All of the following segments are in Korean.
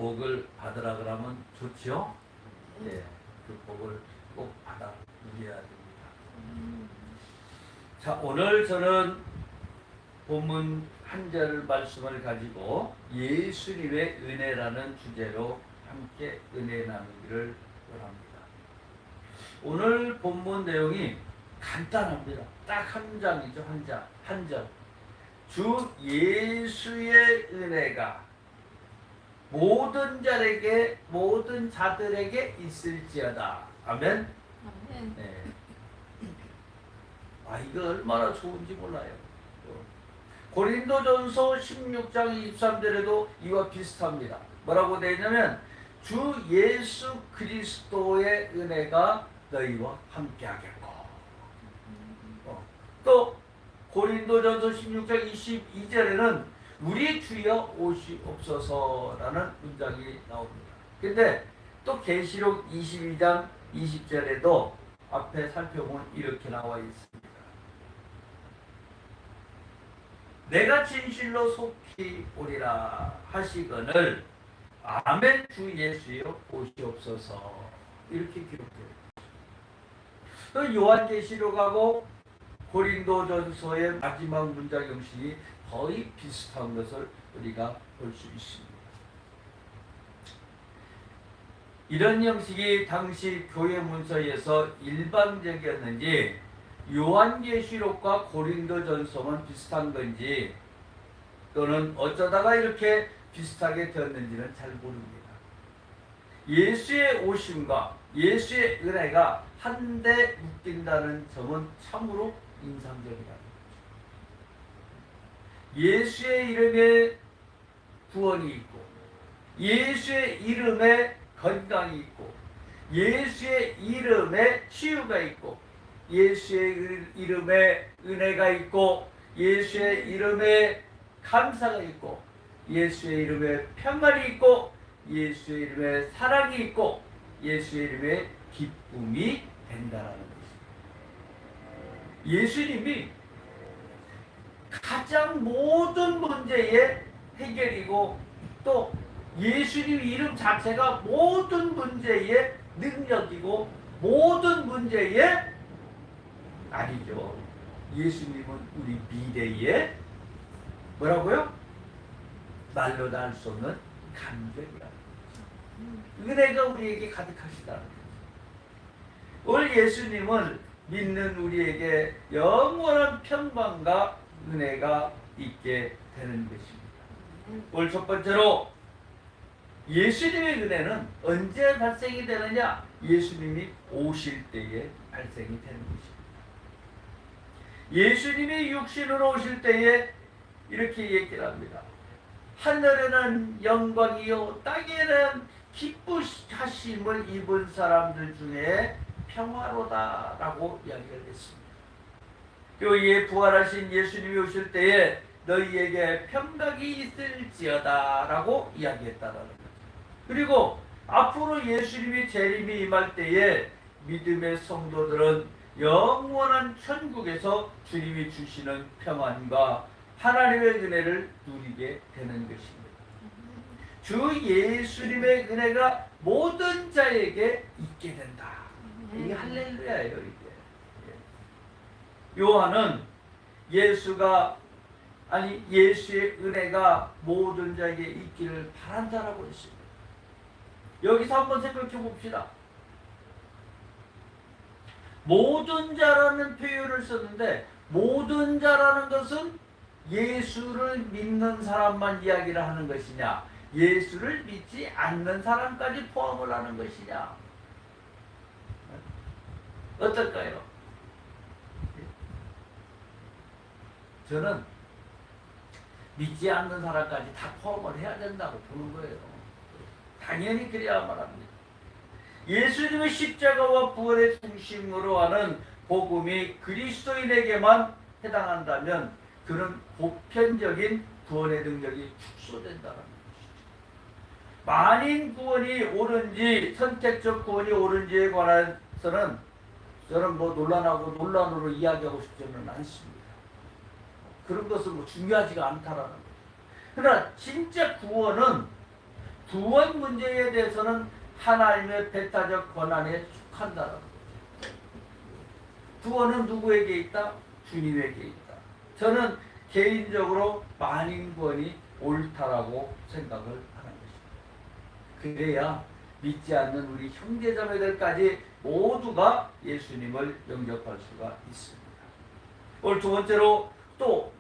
복을 받으라 그러면 좋죠? 예, 그 복을 꼭 받아 누려야 됩니다. 자, 오늘 저는 본문 한 절 말씀을 가지고 예수님의 은혜라는 주제로 함께 은혜 나누기를 원합니다. 오늘 본문 내용이 간단합니다. 딱 한 장이죠. 한 절. 주 예수의 은혜가 모든 자들에게 있을지어다. 아멘. 네. 이거 얼마나 좋은지 몰라요. 고린도전서 16장 23절에도 이와 비슷합니다. 뭐라고 되어 있냐면 주 예수 그리스도의 은혜가 너희와 함께하겠고, 또 고린도전서 16장 22절에는 우리 주여 오시옵소서라는 문장이 나옵니다. 근데 또 계시록 22장 20절에도 앞에 살펴보면 이렇게 나와 있습니다. 내가 진실로 속히 오리라 하시거늘 아멘 주 예수여 오시옵소서, 이렇게 기록되어 있습니다. 요한계시록하고 고린도전서의 마지막 문장 형식이 거의 비슷한 것을 우리가 볼 수 있습니다. 이런 형식이 당시 교회 문서에서 일반적이었는지 요한계시록과 고린도전서만 비슷한 건지 또는 어쩌다가 이렇게 비슷하게 되었는지는 잘 모릅니다. 예수의 오심과 예수의 은혜가 한데 묶인다는 점은 참으로 인상적이다. 예수의 이름에 구원이 있고, 예수의 이름에 건강이 있고, 예수의 이름에 치유가 있고, 예수의 이름에 은혜가 있고, 예수의 이름에 감사가 있고, 예수의 이름에 평안이 있고, 예수의 이름에 사랑이 있고, 예수의 이름에 기쁨이 된다는 것입니다. 예수님이 가장 모든 문제의 해결이고, 또 예수님 이름 자체가 모든 문제의 능력이고, 모든 문제의 아니죠. 예수님은 우리 미래의 뭐라고요? 말로 다 할 수 없는 감격이다. 은혜가 우리에게 가득하시다는 거죠. 오늘 예수님을 믿는 우리에게 영원한 평강과 은혜가 있게 되는 것입니다. 오늘 첫 번째로 예수님의 은혜는 언제 발생이 되느냐? 예수님이 오실 때에 발생이 되는 것입니다. 예수님이 육신으로 오실 때에 이렇게 얘기를 합니다. 하늘에는 영광이요 땅에는 기쁘하심을 입은 사람들 중에 평화로다라고 이야기를 했습니다. 교회에 부활하신 예수님이 오실 때에 너희에게 평강이 있을지어다라고 이야기했다라는 거죠. 그리고 앞으로 예수님이 재림이 임할 때에 믿음의 성도들은 영원한 천국에서 주님이 주시는 평안과 하나님의 은혜를 누리게 되는 것입니다. 주 예수님의 은혜가 모든 자에게 있게 된다. 이게 할렐루야예요. 이게. 요한은 예수의 은혜가 모든 자에게 있기를 바란다라고 했습니다. 여기서 한번 생각해 봅시다. 모든 자라는 표현을 썼는데, 모든 자라는 것은 예수를 믿는 사람만 이야기를 하는 것이냐, 예수를 믿지 않는 사람까지 포함을 하는 것이냐, 어떨까요? 저는 믿지 않는 사람까지 다 포함을 해야 된다고 보는 거예요. 당연히 그래야만 합니다. 예수님의 십자가와 부활의 중심으로 하는 복음이 그리스도인에게만 해당한다면 그는 보편적인 구원의 능력이 축소된다는 것이죠. 만인 구원이 옳은지 선택적 구원이 옳은지에 관해서는 저는 논란으로 이야기하고 싶지는 않습니다. 그런 것은 중요하지가 않다라는 거예요. 그러나 진짜 구원은 구원 문제에 대해서는 하나님의 배타적 권한에 속한다라는 거죠. 구원은 누구에게 있다? 주님에게 있다. 저는 개인적으로 만인구원이 옳다라고 생각을 하는 것입니다. 그래야 믿지 않는 우리 형제자매들까지 모두가 예수님을 영접할 수가 있습니다. 오늘 두 번째로 또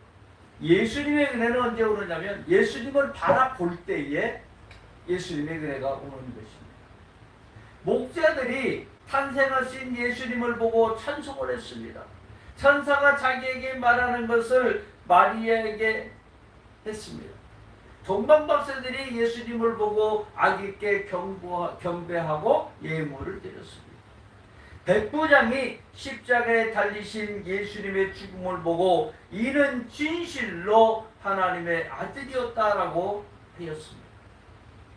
예수님의 은혜는 언제 오느냐면 예수님을 바라볼 때에 예수님의 은혜가 오는 것입니다. 목자들이 탄생하신 예수님을 보고 찬송을 했습니다. 천사가 자기에게 말하는 것을 마리아에게 했습니다. 동방박사들이 예수님을 보고 아기께 경배하고 예물을 드렸습니다. 백부장이 십자가에 달리신 예수님의 죽음을 보고 이는 진실로 하나님의 아들이었다라고 하였습니다.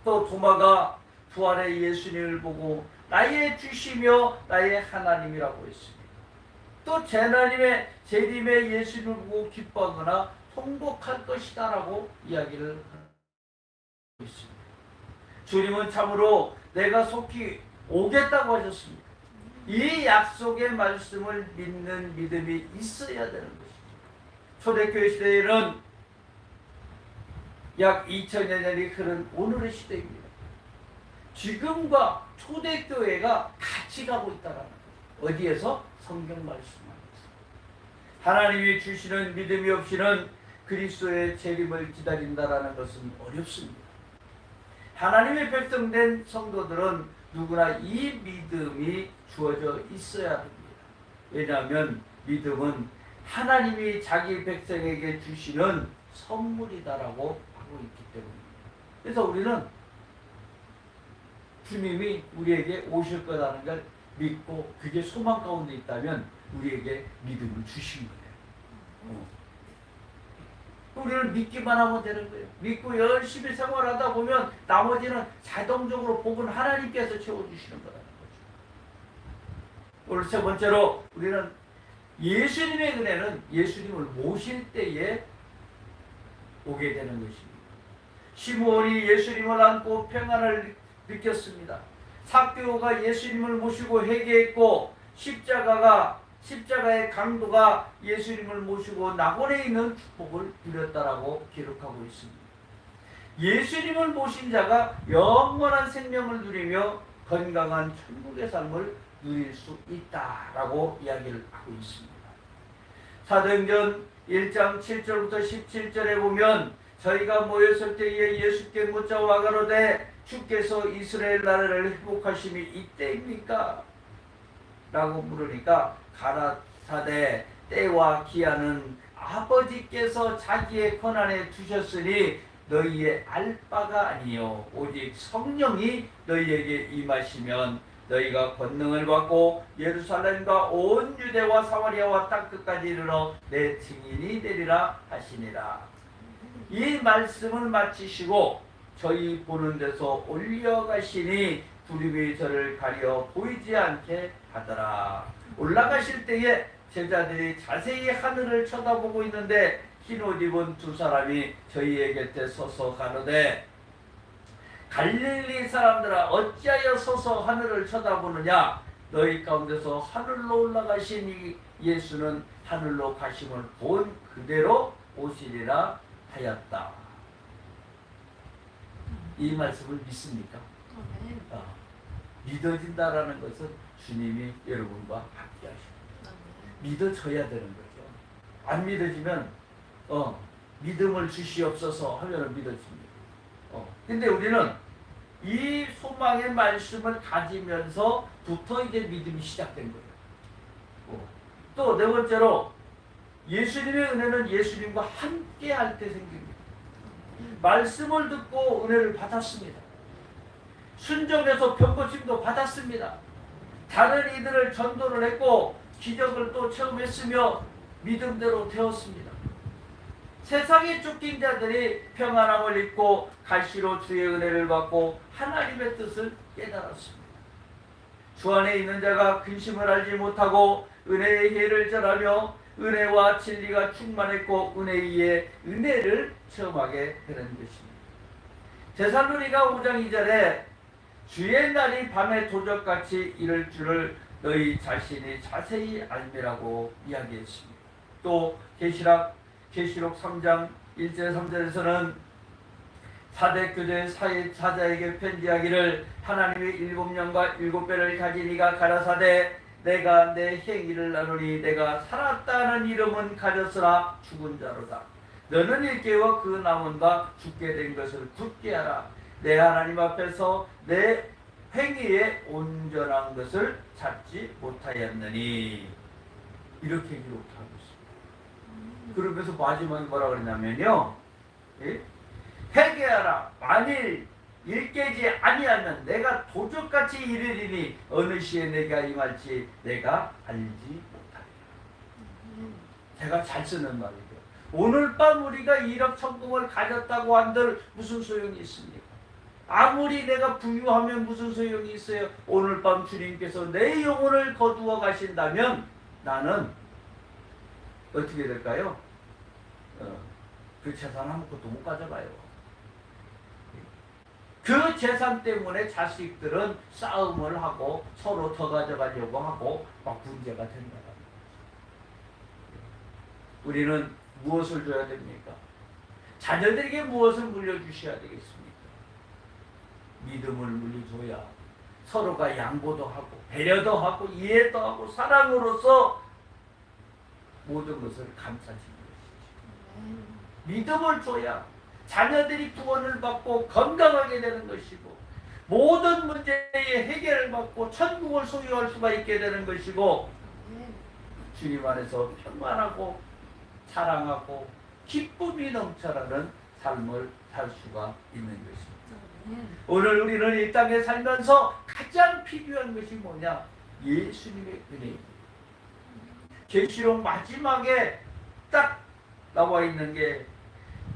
또 도마가 부활의 예수님을 보고 나의 주시며 나의 하나님이라고 했습니다. 또 재림의 예수님을 보고 기뻐하거나 통곡할 것이다 라고 이야기를 하고 있습니다. 주님은 참으로 내가 속히 오겠다고 하셨습니다. 이 약속의 말씀을 믿는 믿음이 있어야 되는 것이죠. 초대교회 시대에는 약 2000여 년이 흐른 오늘의 시대입니다. 지금과 초대교회가 같이 가고 있다는 거예요. 어디에서? 성경 말씀 안에서. 하나님이 주시는 믿음이 없이는 그리스도의 재림을 기다린다라는 것은 어렵습니다. 하나님의 백성된 성도들은 누구나 이 믿음이 주어져 있어야 합니다. 왜냐하면 믿음은 하나님이 자기 백성에게 주시는 선물이다라고 하고 있기 때문입니다. 그래서 우리는 주님이 우리에게 오실 거라는 걸 믿고 그게 소망 가운데 있다면 우리에게 믿음을 주신 거예요. 우리는 믿기만 하면 되는 거예요. 믿고 열심히 생활하다 보면 나머지는 자동적으로 복은 하나님께서 채워주시는 거라는 거죠. 오늘 세 번째로 우리는 예수님의 은혜는 예수님을 모실 때에 오게 되는 것입니다. 시므온이 예수님을 안고 평안을 느꼈습니다. 삭개오가 예수님을 모시고 회개했고 십자가의 강도가 예수님을 모시고 낙원에 있는 축복을 누렸다라고 기록하고 있습니다. 예수님을 모신 자가 영원한 생명을 누리며 건강한 천국의 삶을 누릴 수 있다라고 이야기를 하고 있습니다. 사도행전 1장 7절부터 17절에 보면 저희가 모였을 때에 예수께 묻자와 가로되 주께서 이스라엘 나라를 회복하심이 이때입니까? 라고 물으니까 가라사대 때와 기한은 아버지께서 자기의 권한에 두셨으니 너희의 알 바가 아니요 오직 성령이 너희에게 임하시면 너희가 권능을 받고 예루살렘과 온 유대와 사마리아와 땅끝까지 이르러 내 증인이 되리라 하시니라. 이 말씀을 마치시고 저희 보는 데서 올려가시니 두림이 저를 가려 보이지 않게 하더라. 올라가실 때에 제자들이 자세히 하늘을 쳐다보고 있는데 흰옷 입은 두 사람이 저희의 곁에 서서 가로되 갈릴리 사람들아 어찌하여 서서 하늘을 쳐다보느냐. 너희 가운데서 하늘로 올라가신 이 예수는 하늘로 가심을 본 그대로 오시리라 하였다. 이 말씀을 믿습니까? 믿어진다라는 것은 주님이 여러분과 함께 하십니다. 믿어져야 되는 거죠. 안 믿어지면 믿음을 주시옵소서 하면 믿어집니다. 근데 우리는 이 소망의 말씀을 가지면서부터 이제 믿음이 시작된 거예요. 또 네 번째로 예수님의 은혜는 예수님과 함께 할 때 생깁니다. 말씀을 듣고 은혜를 받았습니다. 순종해서 병고침도 받았습니다. 다른 이들을 전도를 했고 기적을 또 체험했으며 믿음대로 되었습니다. 세상에 쫓긴 자들이 평안함을 입고 갈시로 주의 은혜를 받고 하나님의 뜻을 깨달았습니다. 주 안에 있는 자가 근심을 알지 못하고 은혜의 해를 전하며 은혜와 진리가 충만했고 은혜의 은혜를 체험하게 되는 것입니다. 데살로니가 5장 2절에 주의 날이 밤에 도적같이 이를 줄을 너희 자신이 자세히 알미라고 이야기했습니다. 또 계시록 3장 1절 3절에서는 사대 교대 사자에게 편지하기를 하나님의 7년과 7배를 가진 이가 가라사대 내가 내 행위를 나누니 내가 살았다는 이름은 가졌으나 죽은 자로다. 너는 일깨워 그 남은과 죽게 된 것을 굳게 하라. 내 하나님 앞에서 내 행위에 온전한 것을 찾지 못하였느니. 이렇게 기록하고 있습니다. 그러면서 마지막에 뭐라 그러냐면요, 회개하라. 만일 일깨지 아니하면 내가 도적같이 이르리니 어느 시에 내가 임할지 내가 알지 못하리라. 제가 잘 쓰는 말이죠. 오늘 밤 우리가 1억 천금을 가졌다고 한들 무슨 소용이 있습니까? 아무리 내가 부유하면 무슨 소용이 있어요? 오늘 밤 주님께서 내 영혼을 거두어 가신다면 나는 어떻게 될까요? 그 재산 아무것도 못 가져가요. 그 재산 때문에 자식들은 싸움을 하고 서로 더 가져가려고 하고 막 문제가 된다. 우리는 무엇을 줘야 됩니까? 자녀들에게 무엇을 물려주셔야 되겠습니까? 믿음을 물려줘야 서로가 양보도 하고 배려도 하고 이해도 하고 사랑으로서 모든 것을 감싸주는 것이죠. 믿음을 줘야 자녀들이 구원을 받고 건강하게 되는 것이고 모든 문제의 해결을 받고 천국을 소유할 수가 있게 되는 것이고 주님 안에서 평안하고 사랑하고 기쁨이 넘쳐나는 삶을 살 수가 있는 것입니다. 오늘 우리는 이 땅에 살면서 가장 필요한 것이 뭐냐? 예수님의 은혜입니다. 계시록 마지막에 딱 나와 있는 게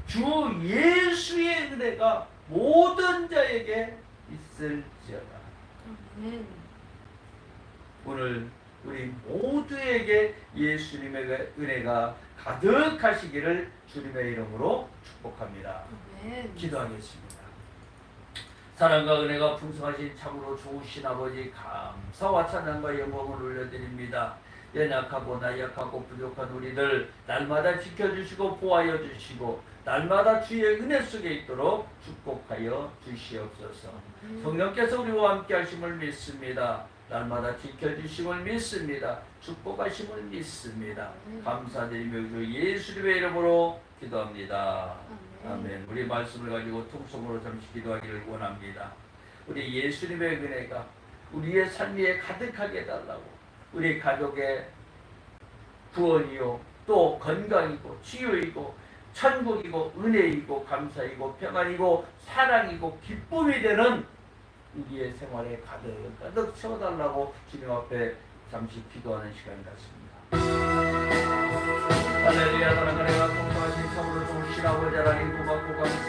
주 예수의 은혜가 모든 자에게 있을지어다. 오늘 우리 모두에게 예수님의 은혜가 가득하시기를 주님의 이름으로 축복합니다. 기도하겠습니다. 사랑과 은혜가 풍성하신 참으로 좋으신 아버지 감사와 찬양과 영광을 올려드립니다. 연약하고 나약하고 부족한 우리들 날마다 지켜주시고 보호하여 주시고 날마다 주의 은혜 속에 있도록 축복하여 주시옵소서. 성령께서 우리와 함께 하심을 믿습니다. 날마다 지켜주심을 믿습니다. 축복하심을 믿습니다. 감사드리며 주 예수님의 이름으로 기도합니다. 아멘. 우리 말씀을 가지고 통성으로 잠시 기도하기를 원합니다. 우리 예수님의 은혜가 우리의 삶에 가득하게 해달라고 우리 가족의 구원이요 또 건강이고 치유이고 천국이고 은혜이고 감사이고 평안이고 사랑이고 기쁨이 되는 우리의 생활에 가득 채워달라고 주님 앞에 잠시 기도하는 시간 같습니다. 할렐루야. 사랑과 내가 통성하신 참으로 좋으신 아버지 하나님 고맙고 감사합니다.